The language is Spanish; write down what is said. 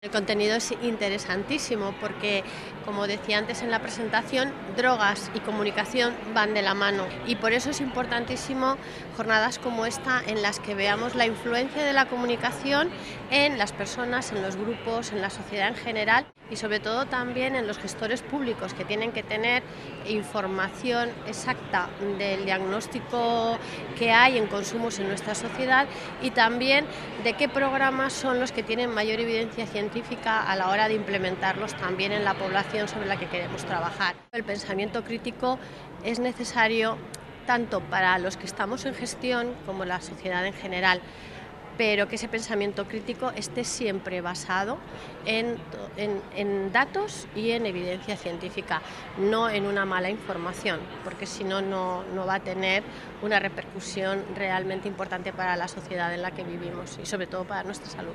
El contenido es interesantísimo porque, como decía antes en la presentación, drogas y comunicación van de la mano y por eso es importantísimo jornadas como esta en las que veamos la influencia de la comunicación en las personas, en los grupos, en la sociedad en general y sobre todo también en los gestores públicos que tienen que tener información exacta del diagnóstico que hay en consumos en nuestra sociedad y también de qué programas son los que tienen mayor evidencia científica a la hora de implementarlos también en la población sobre la que queremos trabajar. El pensamiento crítico es necesario tanto para los que estamos en gestión como la sociedad en general, pero que ese pensamiento crítico esté siempre basado en datos y en evidencia científica, no en una mala información, porque si no, no va a tener una repercusión realmente importante para la sociedad en la que vivimos y sobre todo para nuestra salud.